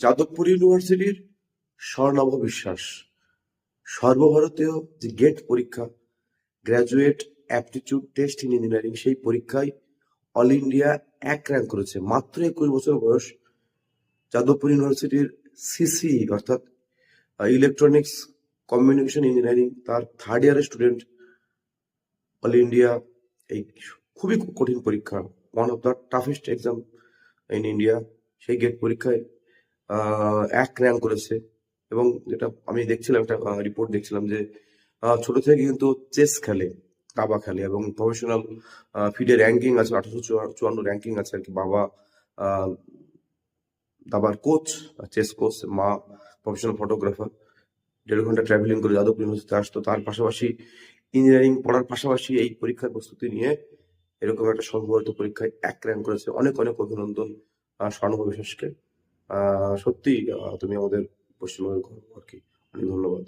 যাদবপুর ইউনিভার্সিটির স্বর্ণাভ বিশ্বাস সর্বভারতীয় যে গেট পরীক্ষা, graduate aptitude test in engineering, সেই পরীক্ষায় অল ইন্ডিয়া এক র্যাঙ্ক করেছে। মাত্র 21 বছর বয়স। যাদবপুর ইউনিভার্সিটির সিসি অর্থাৎ ইলেকট্রনিক্স কমিউনিকেশন ইঞ্জিনিয়ারিং, তার থার্ড ইয়ারের স্টুডেন্ট। অল ইন্ডিয়া এই খুবই কঠিন পরীক্ষা, one of the toughest exam in India, সেই গেট পরীক্ষায় এক র্যাঙ্ক করেছে। এবং যেটা আমি দেখছিলাম, একটা রিপোর্ট দেখছিলাম যে ছোট থেকে কিন্তু চেস খেলে, দাবা খেলে, এবং প্রফেশনাল ফিডে র্যাঙ্কিং আছে, 1854 র্যাঙ্কিং আছে আর কি। বাবা আহ, দাবার কোচ, চেস কোচ, মা প্রফেশনাল ফটোগ্রাফার। 1.5 ঘন্টা ট্রাভেলিং করে যাদব ইউনিভার্সিটি আসতো। তার পাশাপাশি ইঞ্জিনিয়ারিং পড়ার পাশাপাশি এই পরীক্ষার প্রস্তুতি নিয়ে এরকম একটা সর্বভারতীয় পরীক্ষায় এক র্যাঙ্ক করেছে। অনেক অনেক অভিনন্দন স্বর্ণভ বিশ্বাসকে। সত্যি তুমি আমাদের পশ্চিমবঙ্গের গর্ব আর কি। অনেক ধন্যবাদ।